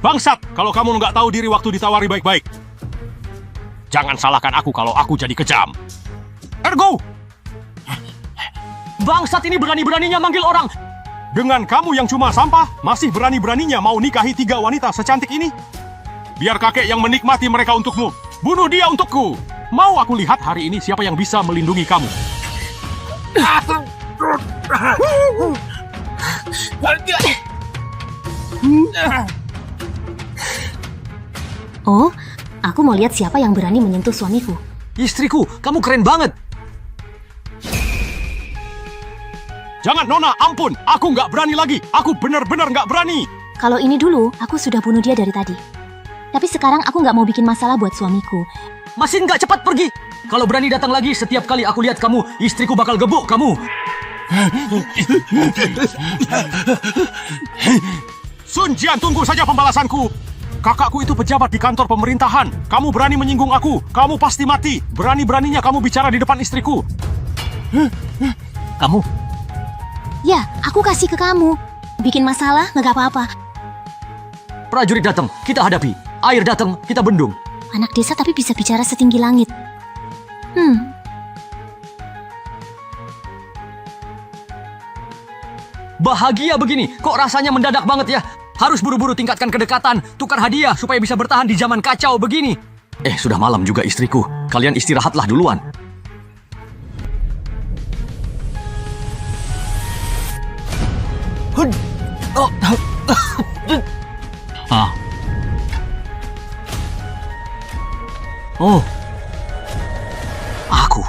Bangsat, kalau kamu nggak tahu diri waktu ditawari baik-baik. Jangan salahkan aku kalau aku jadi kejam. Ergo! Bangsat ini berani-beraninya manggil orang. Dengan kamu yang cuma sampah, masih berani-beraninya mau nikahi 3 wanita secantik ini? Biar kakek yang menikmati mereka untukmu. Bunuh dia untukku. Mau aku lihat hari ini siapa yang bisa melindungi kamu. Oh, aku mau lihat siapa yang berani menyentuh suamiku. Istriku, kamu keren banget. Jangan, Nona, ampun. Aku nggak berani lagi. Aku benar-benar nggak berani. Kalau ini dulu, aku sudah bunuh dia dari tadi. Tapi sekarang aku nggak mau bikin masalah buat suamiku. Masih nggak cepat pergi. Kalau berani datang lagi, setiap kali aku lihat kamu, istriku bakal gebuk kamu. Sun Jian, tunggu saja pembalasanku. Kakakku itu pejabat di kantor pemerintahan. Kamu berani menyinggung aku, kamu pasti mati. Berani-beraninya kamu bicara di depan istriku. Kamu? Ya, aku kasih ke kamu. Bikin masalah, nggak apa-apa. Prajurit datang, kita hadapi. Air datang, kita bendung. Anak desa tapi bisa bicara setinggi langit. Bahagia begini, kok rasanya mendadak banget ya? Harus buru-buru tingkatkan kedekatan, tukar hadiah supaya bisa bertahan di zaman kacau begini. Sudah malam juga istriku. Kalian istirahatlah duluan. Oh. Aku.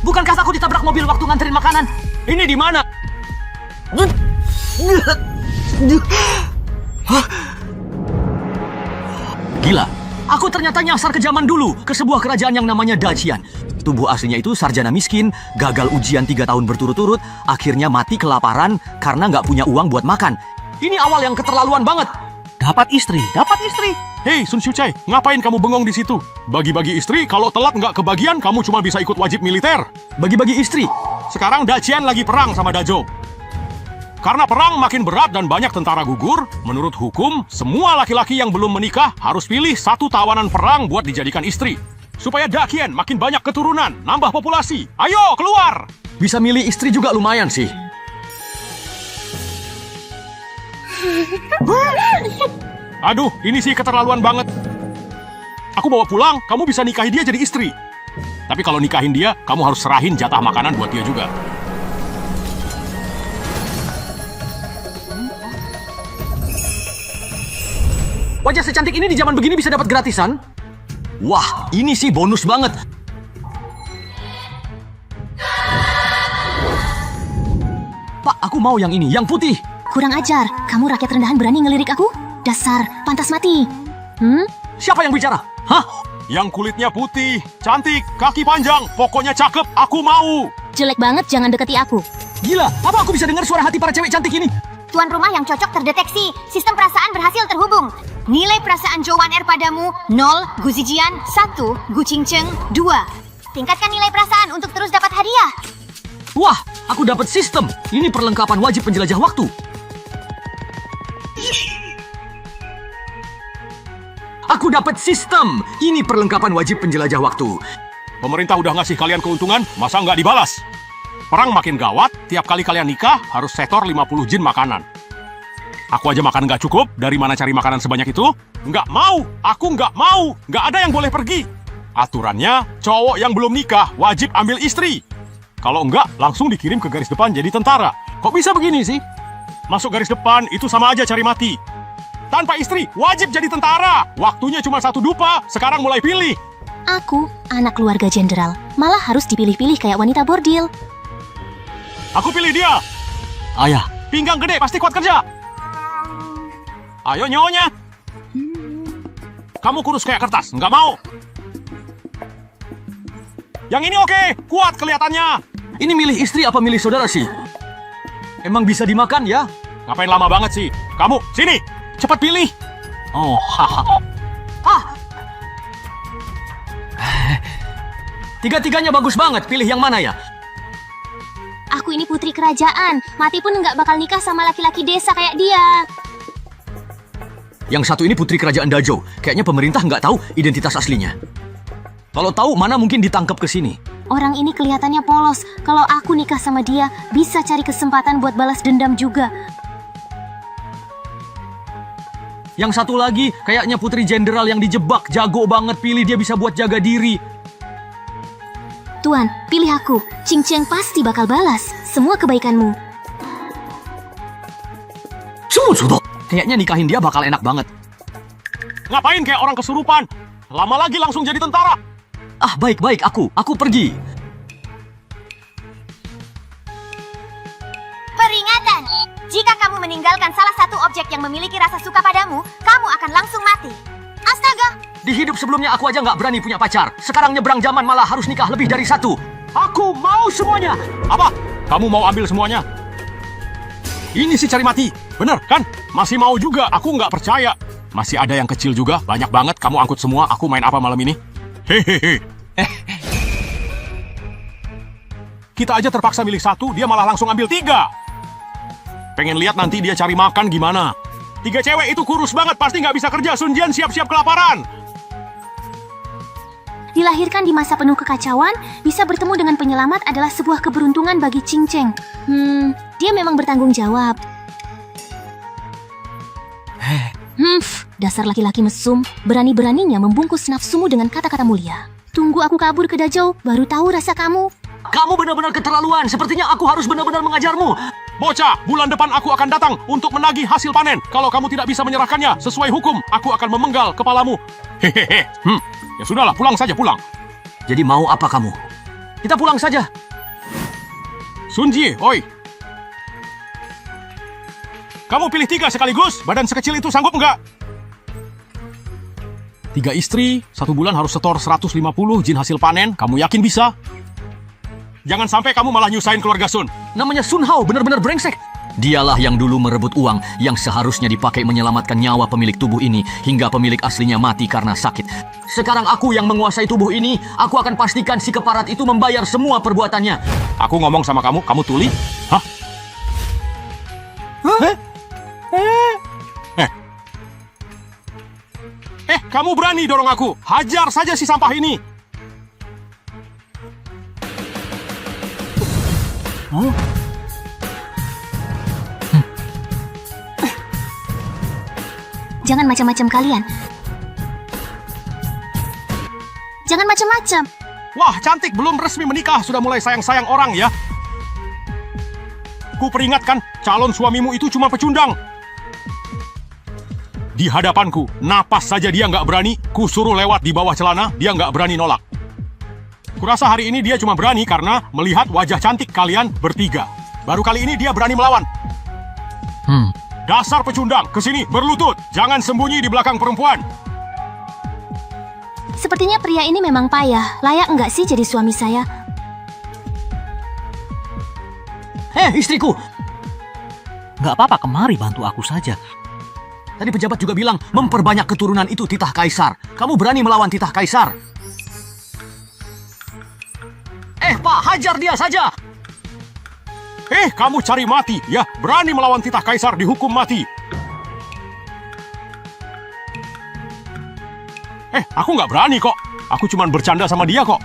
Bukankah aku ditabrak mobil waktu nganterin makanan? Ini di mana? Gila, aku ternyata nyasar ke zaman dulu, ke sebuah kerajaan yang namanya Dacian. Tubuh aslinya itu sarjana miskin, gagal ujian 3 tahun berturut-turut, akhirnya mati kelaparan karena nggak punya uang buat makan. Ini awal yang keterlaluan banget. Dapat istri. Hei, Sun Xiucai, ngapain kamu bengong di situ? Bagi-bagi istri, kalau telat nggak kebagian, kamu cuma bisa ikut wajib militer. Bagi-bagi istri. Sekarang Dacian lagi perang sama Dazhou. Karena perang makin berat dan banyak tentara gugur, menurut hukum, semua laki-laki yang belum menikah harus pilih 1 tawanan perang buat dijadikan istri. Supaya Dacian makin banyak keturunan, nambah populasi. Ayo, keluar! Bisa milih istri juga lumayan sih. Aduh, ini sih keterlaluan banget. Aku bawa pulang, kamu bisa nikahi dia jadi istri. Tapi kalau nikahin dia, kamu harus serahin jatah makanan buat dia juga. Wajah secantik ini di zaman begini bisa dapat gratisan? Wah, ini sih bonus banget. Pak, aku mau yang ini, yang putih. Kurang ajar, kamu rakyat rendahan berani ngelirik aku? Dasar, pantas mati. Siapa yang bicara? Hah? Yang kulitnya putih, cantik, kaki panjang, pokoknya cakep, aku mau. Jelek banget, jangan deketi aku. Gila, apa aku bisa dengar suara hati para cewek cantik ini? Tuan rumah yang cocok terdeteksi. Sistem perasaan berhasil terhubung. Nilai perasaan Zhou Wan Er padamu 0, Gu Zijian 1, Gu Qingcheng 2. Tingkatkan nilai perasaan untuk terus dapat hadiah. Wah, aku dapat sistem. Ini perlengkapan wajib penjelajah waktu. Aku dapat sistem. Ini perlengkapan wajib penjelajah waktu. Pemerintah udah ngasih kalian keuntungan, masa nggak dibalas? Perang makin gawat, tiap kali kalian nikah harus setor 50 jin makanan. Aku aja makan nggak cukup, dari mana cari makanan sebanyak itu? Nggak mau, aku nggak mau, nggak ada yang boleh pergi. Aturannya, cowok yang belum nikah wajib ambil istri. Kalau nggak, langsung dikirim ke garis depan jadi tentara. Kok bisa begini sih? Masuk garis depan itu sama aja cari mati. Tanpa istri, wajib jadi tentara. Waktunya cuma 1 dupa, sekarang mulai pilih. Aku, anak keluarga jenderal, malah harus dipilih-pilih kayak wanita bordil. Aku pilih dia. Ayah, Pinggang gede, pasti kuat kerja. Ayo nyonya. Kamu kurus kayak kertas, nggak mau. Yang ini oke, kuat kelihatannya. ini milih istri apa milih saudara sih? Emang bisa dimakan ya? Ngapain lama banget sih? Kamu, sini, cepat pilih. Oh, haha. Ah. Tiga-tiganya bagus banget, pilih yang mana ya? Aku ini putri kerajaan, mati pun nggak bakal nikah sama laki-laki desa kayak dia. Yang satu ini putri kerajaan Dazhou. Kayaknya pemerintah nggak tahu identitas aslinya. Kalau tahu, mana mungkin ditangkap ke sini. Orang ini kelihatannya polos. Kalau aku nikah sama dia, bisa cari kesempatan buat balas dendam juga. Yang satu lagi, kayaknya putri jenderal yang dijebak. Jago banget, pilih dia bisa buat jaga diri. Tuan, pilih aku. Ching Cheng pasti bakal balas semua kebaikanmu. Kayaknya nikahin dia bakal enak banget. Ngapain kayak orang kesurupan? Lama lagi langsung jadi tentara. Ah, baik-baik, aku pergi. Peringatan! Jika kamu meninggalkan salah satu objek yang memiliki rasa suka padamu, kamu akan langsung mati. Astaga! Di hidup sebelumnya aku aja nggak berani punya pacar. Sekarang nyebrang zaman malah harus nikah lebih dari satu. Aku mau semuanya. Apa? Kamu mau ambil semuanya? Ini sih cari mati. Bener kan? Masih mau juga. Aku nggak percaya. Masih ada yang kecil juga. Banyak banget. Kamu angkut semua. Aku main apa malam ini? Hehehe. Kita aja terpaksa milih satu. Dia malah langsung ambil 3. Pengen lihat nanti dia cari makan gimana. 3 cewek itu kurus banget. Pasti nggak bisa kerja. Sun Jian siap-siap kelaparan. Dilahirkan di masa penuh kekacauan, bisa bertemu dengan penyelamat adalah sebuah keberuntungan bagi Ching Cheng. Dia memang bertanggung jawab. Dasar laki-laki mesum, berani-beraninya membungkus nafsumu dengan kata-kata mulia. Tunggu aku kabur ke Dazhou, baru tahu rasa kamu. Kamu benar-benar keterlaluan. Sepertinya aku harus benar-benar mengajarmu. Bocah, bulan depan aku akan datang untuk menagih hasil panen. Kalau kamu tidak bisa menyerahkannya sesuai hukum, aku akan memenggal kepalamu. Hehehe. Ya sudahlah, pulang saja, pulang. Jadi mau apa kamu? Kita pulang saja. Sun Ji, oi. Kamu pilih 3 sekaligus? Badan sekecil itu sanggup nggak? 3 istri, 1 bulan harus setor 150 jin hasil panen. Kamu yakin bisa? Jangan sampai kamu malah nyusahin keluarga Sun. Namanya Sun Hao, benar-benar brengsek. Dialah yang dulu merebut uang yang seharusnya dipakai menyelamatkan nyawa pemilik tubuh ini hingga pemilik aslinya mati karena sakit. Sekarang aku yang menguasai tubuh ini, aku akan pastikan si keparat itu membayar semua perbuatannya. Aku ngomong sama kamu, kamu tuli? Hah? Kamu berani dorong aku. Hajar saja si sampah ini. Jangan macam-macam kalian. Jangan macam-macam. Wah, cantik, belum resmi menikah, sudah mulai sayang-sayang orang ya. Ku peringatkan, calon suamimu itu cuma pecundang. Di hadapanku, napas saja dia nggak berani, ku suruh lewat di bawah celana, dia nggak berani nolak. Kurasa hari ini dia cuma berani karena melihat wajah cantik kalian bertiga. Baru kali ini dia berani melawan. Dasar pecundang, kesini, berlutut, jangan sembunyi di belakang perempuan. Sepertinya pria ini memang payah. Layak nggak sih jadi suami saya? Istriku! Nggak apa-apa, kemari bantu aku saja. Tadi pejabat juga bilang, memperbanyak keturunan itu titah kaisar. Kamu berani melawan titah kaisar? Pak, hajar dia saja! Kamu cari mati, ya? Berani melawan titah kaisar dihukum mati. Aku nggak berani kok. Aku cuma bercanda sama dia kok.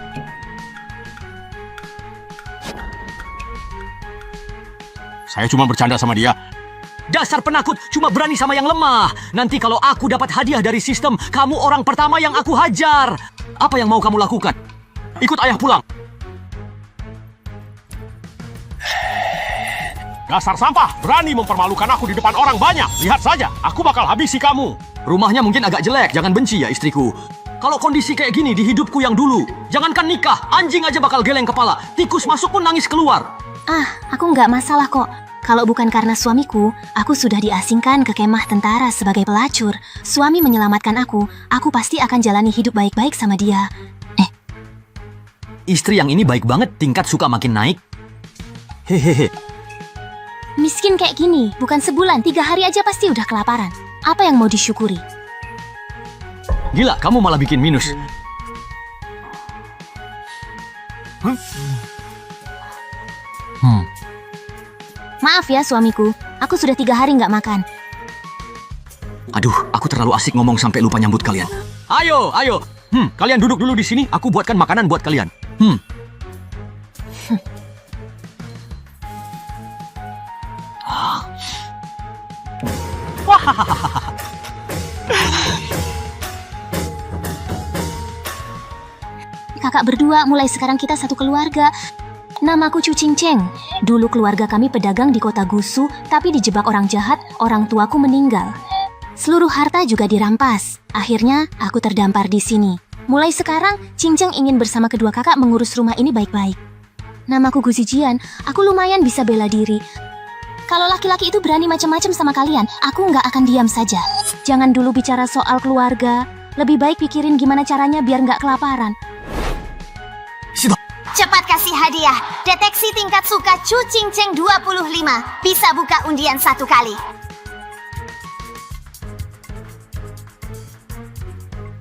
Saya cuma bercanda sama dia. Dasar penakut, cuma berani sama yang lemah. Nanti kalau aku dapat hadiah dari sistem, kamu orang pertama yang aku hajar. Apa yang mau kamu lakukan? Ikut ayah pulang. Dasar sampah, berani mempermalukan aku di depan orang banyak. Lihat saja, aku bakal habisi kamu. Rumahnya mungkin agak jelek, jangan benci ya istriku. Kalau kondisi kayak gini di hidupku yang dulu, jangankan nikah, anjing aja bakal geleng kepala. Tikus masuk pun nangis keluar. Aku nggak masalah kok. Kalau bukan karena suamiku, aku sudah diasingkan ke kemah tentara sebagai pelacur. Suami menyelamatkan aku pasti akan jalani hidup baik-baik sama dia. Istri yang ini baik banget, tingkat suka makin naik. Hehehe. Miskin kayak gini, bukan sebulan, 3 hari aja pasti udah kelaparan. Apa yang mau disyukuri? Gila, kamu malah bikin minus. Maaf ya suamiku, aku sudah 3 hari nggak makan. Aduh, aku terlalu asik ngomong sampai lupa nyambut kalian. Ayo, ayo. Kalian duduk dulu di sini. Aku buatkan makanan buat kalian. Kakak berdua, mulai sekarang kita satu keluarga. Namaku Chu Ching Cheng. Dulu keluarga kami pedagang di kota Gusu, tapi dijebak orang jahat, orang tuaku meninggal. Seluruh harta juga dirampas. Akhirnya, aku terdampar di sini. Mulai sekarang, Ching Cheng ingin bersama kedua kakak mengurus rumah ini baik-baik. Namaku Gu Zijian, aku lumayan bisa bela diri. Kalau laki-laki itu berani macam-macam sama kalian, aku nggak akan diam saja. Jangan dulu bicara soal keluarga. Lebih baik pikirin gimana caranya biar nggak kelaparan. Cepat kasih hadiah. Deteksi tingkat suka Chu Ching Cheng 25. Bisa buka undian 1 kali.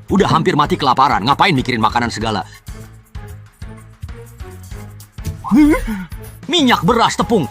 Udah hampir mati kelaparan. Ngapain mikirin makanan segala? Minyak, beras, tepung.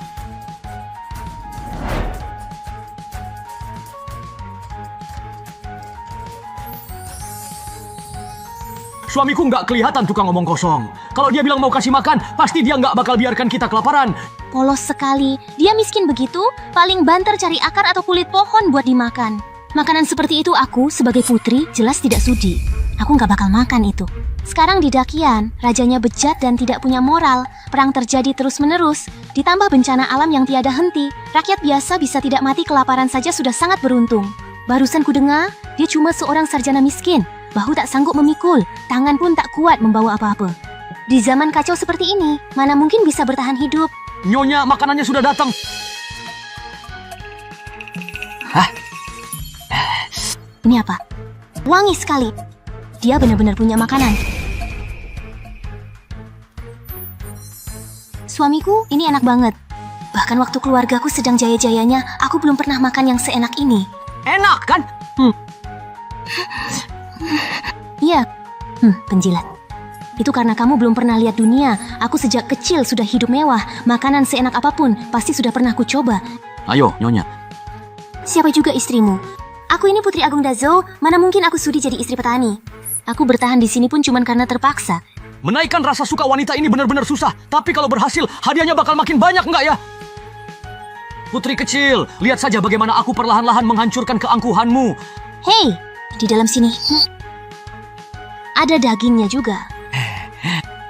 Suamiku nggak kelihatan tukang ngomong kosong. Kalau dia bilang mau kasih makan, pasti dia nggak bakal biarkan kita kelaparan. Polos sekali. Dia miskin begitu, paling banter cari akar atau kulit pohon buat dimakan. Makanan seperti itu aku, sebagai putri, jelas tidak sudi. Aku nggak bakal makan itu. Sekarang di Dakian, rajanya bejat dan tidak punya moral. Perang terjadi terus-menerus, ditambah bencana alam yang tiada henti. Rakyat biasa bisa tidak mati kelaparan saja sudah sangat beruntung. Barusan kudengar, dia cuma seorang sarjana miskin. Bahu tak sanggup memikul, tangan pun tak kuat membawa apa-apa. Di zaman kacau seperti ini, mana mungkin bisa bertahan hidup? Nyonya, makanannya sudah datang. Ini apa? Wangi sekali. Dia benar-benar punya makanan. Suamiku, ini enak banget. Bahkan waktu keluargaku sedang jaya-jayanya, aku belum pernah makan yang seenak ini. Enak kan? Iya, penjilat. Itu karena kamu belum pernah lihat dunia. Aku sejak kecil sudah hidup mewah. Makanan seenak apapun, pasti sudah pernah aku coba. Ayo, Nyonya. Siapa juga istrimu? Aku ini Putri Agung Dazhou, mana mungkin aku sudi jadi istri petani. Aku bertahan di sini pun cuma karena terpaksa. Menaikkan rasa suka wanita ini benar-benar susah. Tapi kalau berhasil, hadiahnya bakal makin banyak nggak ya? Putri kecil, lihat saja bagaimana aku perlahan-lahan menghancurkan keangkuhanmu. Hei, di dalam sini. Ada dagingnya juga.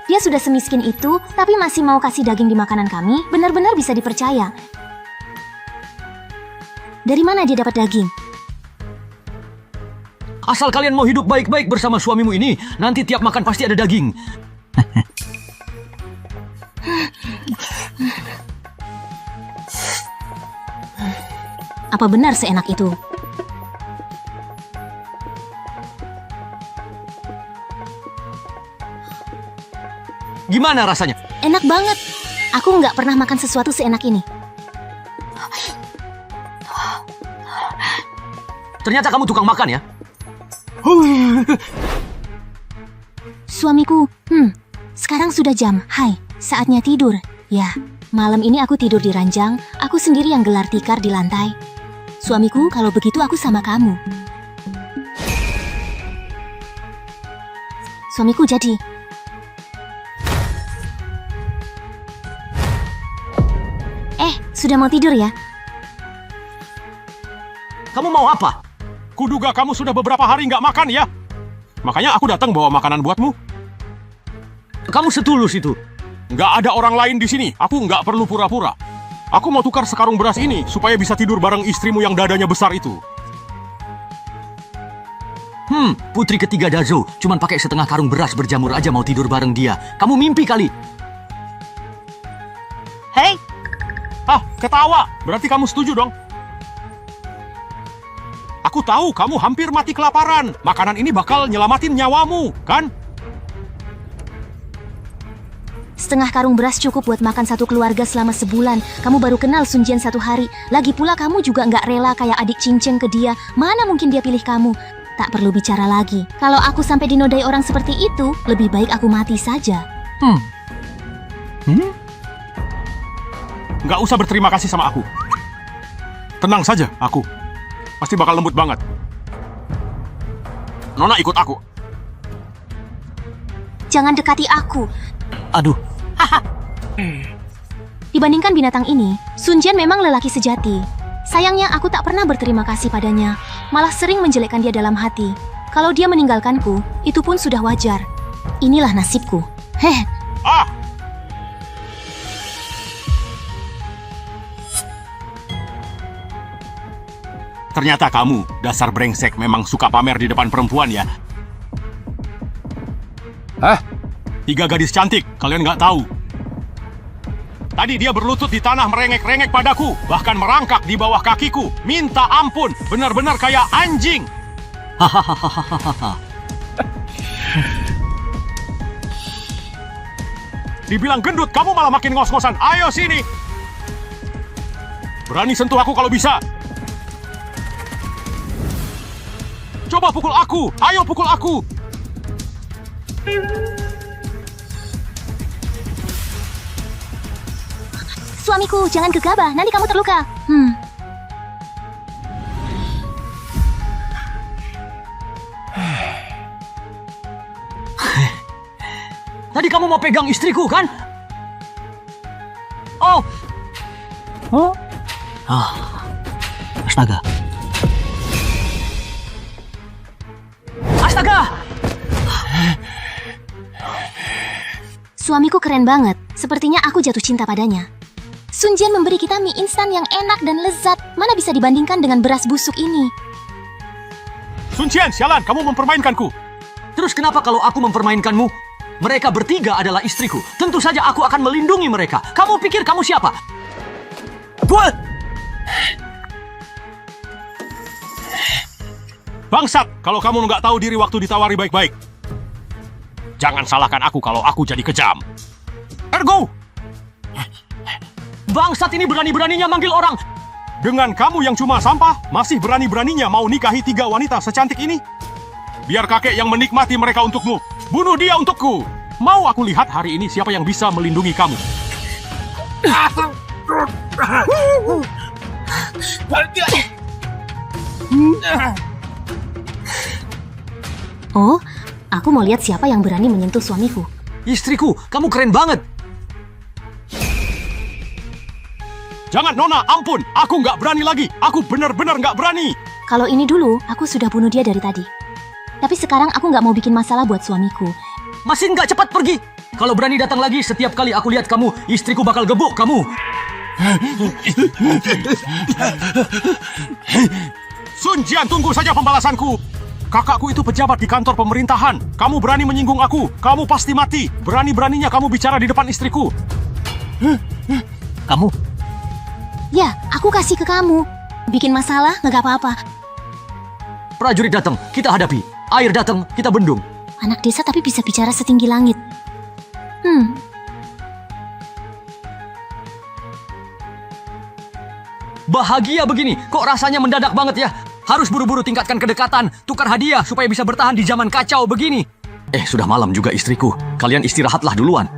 Dia sudah semiskin itu, tapi masih mau kasih daging di makanan kami, benar-benar bisa dipercaya. Dari mana dia dapat daging? Asal kalian mau hidup baik-baik bersama suamimu ini, nanti tiap makan pasti ada daging. Apa benar seenak itu? Gimana rasanya? Enak banget. Aku nggak pernah makan sesuatu seenak ini. Ternyata kamu tukang makan ya? Suamiku, sekarang sudah jam. Hai, saatnya tidur. Ya, malam ini aku tidur di ranjang. Aku sendiri yang gelar tikar di lantai. Suamiku, kalau begitu aku sama kamu. Suamiku jadi. Sudah mau tidur ya? Kamu mau apa? Kuduga kamu sudah beberapa hari nggak makan ya? Makanya aku datang bawa makanan buatmu. Kamu setulus itu. Nggak ada orang lain di sini. Aku nggak perlu pura-pura. Aku mau tukar sekarung beras ini supaya bisa tidur bareng istrimu yang dadanya besar itu. Putri ketiga Dazhou cuman pakai setengah karung beras berjamur aja mau tidur bareng dia. Kamu mimpi kali. Hei! Ketawa. Berarti kamu setuju dong? Aku tahu kamu hampir mati kelaparan. Makanan ini bakal nyelamatin nyawamu, kan? Setengah karung beras cukup buat makan satu keluarga selama sebulan. Kamu baru kenal Sun Jian 1 hari. Lagi pula kamu juga nggak rela kayak adik Ching Cheng ke dia. Mana mungkin dia pilih kamu? Tak perlu bicara lagi. Kalau aku sampai dinodai orang seperti itu, lebih baik aku mati saja. Nggak usah berterima kasih sama aku. Tenang saja, aku. Pasti bakal lembut banget. Nona ikut aku. Jangan dekati aku. Aduh, Dibandingkan binatang ini, Sun Jian memang lelaki sejati. Sayangnya aku tak pernah berterima kasih padanya, malah sering menjelekkan dia dalam hati. Kalau dia meninggalkanku, itu pun sudah wajar. Inilah nasibku. Heh, Ah! Ternyata kamu, dasar brengsek, memang suka pamer di depan perempuan ya? Hah? 3 gadis cantik, kalian nggak tahu. Tadi dia berlutut di tanah merengek-rengek padaku, bahkan merangkak di bawah kakiku. Minta ampun, benar-benar kayak anjing. hahaha. Dibilang gendut, kamu malah makin ngos-ngosan. Ayo sini. Berani sentuh aku kalau bisa. Coba pukul aku. Ayo pukul aku. suamiku, jangan gegabah, nanti kamu terluka. Tadi kamu mau pegang istriku, kan? Oh, Astaga. astaga! Suamiku keren banget. Sepertinya aku jatuh cinta padanya. Sun Jian memberi kita mie instan yang enak dan lezat. Mana bisa dibandingkan dengan beras busuk ini? Sun Jian, sialan, kamu mempermainkanku. Terus kenapa kalau aku mempermainkanmu? Mereka bertiga adalah istriku. Tentu saja aku akan melindungi mereka. Kamu pikir kamu siapa? Gua! Bangsat, kalau kamu nggak tahu diri waktu ditawari baik-baik. Jangan salahkan aku kalau aku jadi kejam. Ergo! Bangsat ini berani-beraninya manggil orang. Dengan kamu yang cuma sampah, masih berani-beraninya mau nikahi 3 wanita secantik ini? Biar kakek yang menikmati mereka untukmu. Bunuh dia untukku. Mau aku lihat hari ini siapa yang bisa melindungi kamu. Oh, aku mau lihat siapa yang berani menyentuh suamiku. Istriku, kamu keren banget. Jangan, Nona, ampun. Aku nggak berani lagi. Aku benar-benar nggak berani. Kalau ini dulu, aku sudah bunuh dia dari tadi. Tapi sekarang aku nggak mau bikin masalah buat suamiku. Masih nggak cepat pergi. Kalau berani datang lagi, setiap kali aku lihat kamu, istriku bakal gebuk kamu. Sun Jian, tunggu saja pembalasanku. Kakakku itu pejabat di kantor pemerintahan. Kamu berani menyinggung aku, kamu pasti mati. Berani-beraninya kamu bicara di depan istriku. Kamu, Ya, aku kasih ke kamu. Bikin masalah nggak apa-apa. Prajurit datang, kita hadapi. Air datang, kita bendung. Anak desa tapi bisa bicara setinggi langit. Bahagia begini, kok rasanya mendadak banget ya? Harus buru-buru tingkatkan kedekatan, tukar hadiah supaya bisa bertahan di zaman kacau begini. Sudah malam juga istriku. Kalian istirahatlah duluan.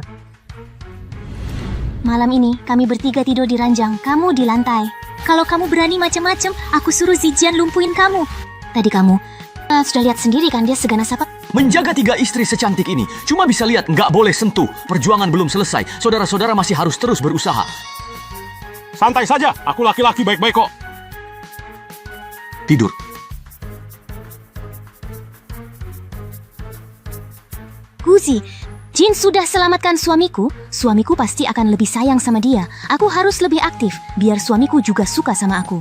Malam ini kami bertiga tidur di ranjang, kamu di lantai. Kalau kamu berani macam-macam, aku suruh Zijian lumpuhin kamu. Tadi kamu sudah lihat sendiri kan dia seganas apa? Menjaga 3 istri secantik ini, cuma bisa lihat, nggak boleh sentuh. Perjuangan belum selesai, saudara-saudara masih harus terus berusaha. Santai saja, aku laki-laki baik-baik kok. Tidur. Guzi, Jin sudah selamatkan suamiku. Suamiku pasti akan lebih sayang sama dia. Aku harus lebih aktif, biar suamiku juga suka sama aku.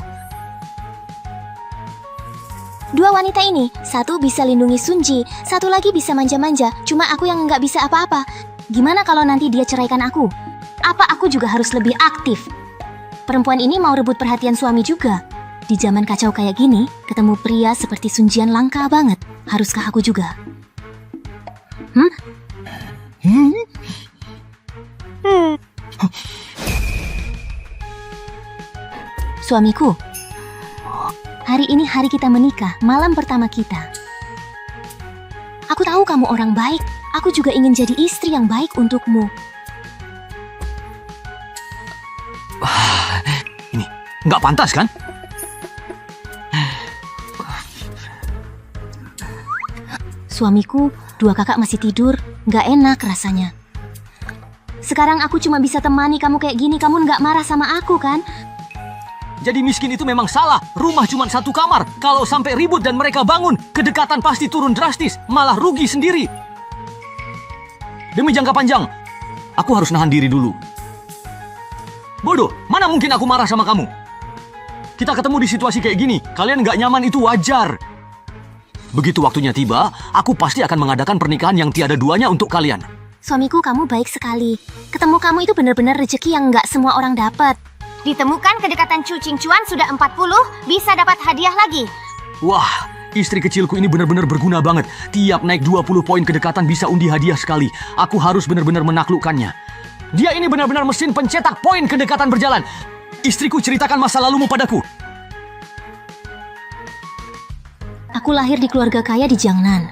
2 wanita ini, satu bisa lindungi Sunji, satu lagi bisa manja-manja. Cuma aku yang nggak bisa apa-apa. Gimana kalau nanti dia ceraikan aku? Apa aku juga harus lebih aktif? Perempuan ini mau rebut perhatian suami juga. Di zaman kacau kayak gini, ketemu pria seperti Sunjian langka banget. Haruskah aku juga? Suamiku, hari ini hari kita menikah, malam pertama kita. Aku tahu kamu orang baik. Aku juga ingin jadi istri yang baik untukmu. Nggak pantas kan? Suamiku, dua kakak masih tidur, nggak enak rasanya. Sekarang aku cuma bisa temani kamu kayak gini, kamu nggak marah sama aku kan? Jadi miskin itu memang salah. Rumah cuma satu kamar. Kalau sampai ribut dan mereka bangun, kedekatan pasti turun drastis. Malah rugi sendiri. Demi jangka panjang, aku harus nahan diri dulu. Bodoh, mana mungkin aku marah sama kamu? Kita ketemu di situasi kayak gini. Kalian nggak nyaman itu wajar. Begitu waktunya tiba, aku pasti akan mengadakan pernikahan yang tiada duanya untuk kalian. Suamiku, kamu baik sekali. Ketemu kamu itu benar-benar rezeki yang nggak semua orang dapat. Ditemukan kedekatan Cucing Cuan sudah 40, bisa dapat hadiah lagi. Wah, istri kecilku ini benar-benar berguna banget. Tiap naik 20 poin kedekatan bisa undi hadiah sekali. Aku harus benar-benar menaklukkannya. Dia ini benar-benar mesin pencetak poin kedekatan berjalan. Istriku, ceritakan masa lalumu padaku. Aku lahir di keluarga kaya di Jiangnan.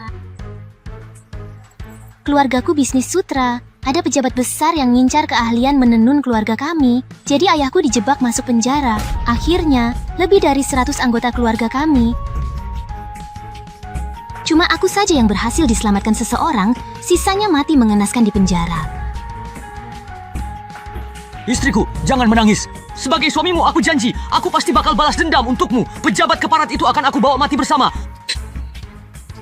Keluargaku bisnis sutra. Ada pejabat besar yang ngincar keahlian menenun keluarga kami. Jadi ayahku dijebak masuk penjara. Akhirnya, lebih dari 100 anggota keluarga kami. Cuma aku saja yang berhasil diselamatkan seseorang, sisanya mati mengenaskan di penjara. Istriku, jangan menangis. Sebagai suamimu, aku janji, aku pasti bakal balas dendam untukmu. Pejabat keparat itu akan aku bawa mati bersama.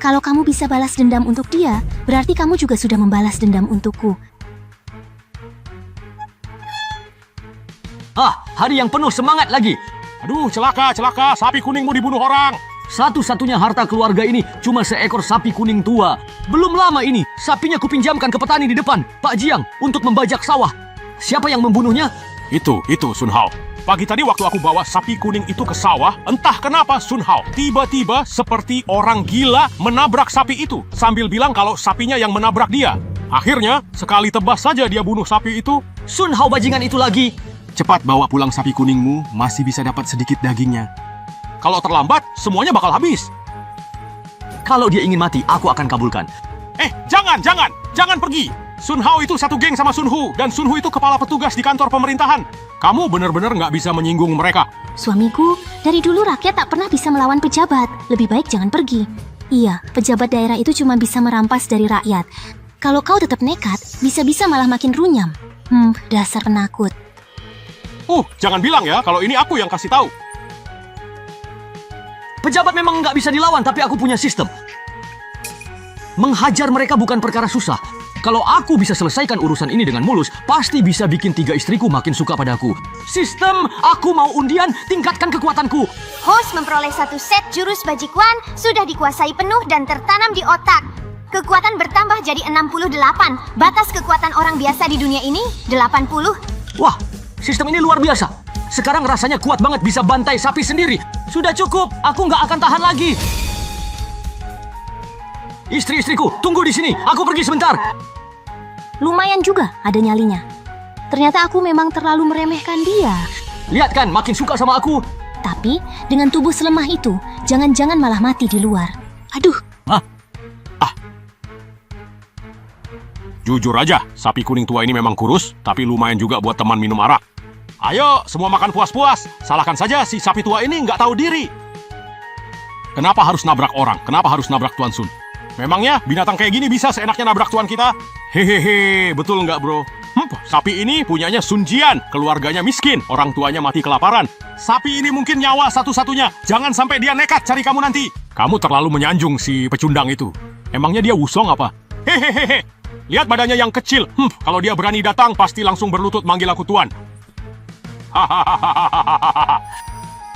Kalau kamu bisa balas dendam untuk dia, berarti kamu juga sudah membalas dendam untukku. Hari yang penuh semangat lagi. Aduh, celaka, sapi kuningmu dibunuh orang. Satu-satunya harta keluarga ini cuma seekor sapi kuning tua. Belum lama ini, sapinya kupinjamkan ke petani di depan, Pak Jiang, untuk membajak sawah. Siapa yang membunuhnya? Itu Sun Hao. Pagi tadi waktu aku bawa sapi kuning itu ke sawah, entah kenapa Sun Hao tiba-tiba seperti orang gila menabrak sapi itu sambil bilang kalau sapinya yang menabrak dia. Akhirnya, sekali tebas saja dia bunuh sapi itu. Sun Hao bajingan itu lagi. Cepat bawa pulang sapi kuningmu, masih bisa dapat sedikit dagingnya. Kalau terlambat, semuanya bakal habis. Kalau dia ingin mati, aku akan kabulkan. Jangan pergi. Sun Hao itu satu geng sama Sun Hu, dan Sun Hu itu kepala petugas di kantor pemerintahan. Kamu benar-benar nggak bisa menyinggung mereka. Suamiku, dari dulu rakyat tak pernah bisa melawan pejabat. Lebih baik jangan pergi. Iya, pejabat daerah itu cuma bisa merampas dari rakyat. Kalau kau tetap nekat, bisa-bisa malah makin runyam. Dasar penakut. Jangan bilang ya, kalau ini aku yang kasih tahu. Pejabat memang nggak bisa dilawan, tapi aku punya sistem. Menghajar mereka bukan perkara susah. Kalau aku bisa selesaikan urusan ini dengan mulus, pasti bisa bikin 3 istriku makin suka padaku. Sistem, aku mau undian, tingkatkan kekuatanku. Host memperoleh 1 set jurus bajikuan, sudah dikuasai penuh dan tertanam di otak. Kekuatan bertambah jadi 68. Batas kekuatan orang biasa di dunia ini 80. Wah, sistem ini luar biasa. Sekarang rasanya kuat banget bisa bantai sapi sendiri. Sudah cukup, aku nggak akan tahan lagi. Istri-istriku, tunggu di sini. Aku pergi sebentar. Lumayan juga ada nyalinya. Ternyata aku memang terlalu meremehkan dia. Lihat kan, makin suka sama aku. Tapi, dengan tubuh selemah itu, jangan-jangan malah mati di luar. Aduh, Jujur aja, sapi kuning tua ini memang kurus, tapi lumayan juga buat teman minum arak. Ayo, semua makan puas-puas. Salahkan saja si sapi tua ini nggak tahu diri. Kenapa harus nabrak orang? Kenapa harus nabrak Tuan Sun? Memangnya binatang kayak gini bisa seenaknya nabrak tuan kita? Hehehe, betul nggak bro? Sapi ini punyanya Sun Jian, keluarganya miskin, orang tuanya mati kelaparan. Sapi ini mungkin nyawa satu-satunya, jangan sampai dia nekat cari kamu nanti. Kamu terlalu menyanjung si pecundang itu. Emangnya dia wusong apa? Hehehe, lihat badannya yang kecil. Kalau dia berani datang, pasti langsung berlutut manggil aku tuan. Hahaha.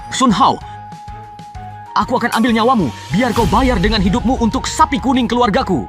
Sun Hao, aku akan ambil nyawamu biar kau bayar dengan hidupmu untuk sapi kuning keluargaku.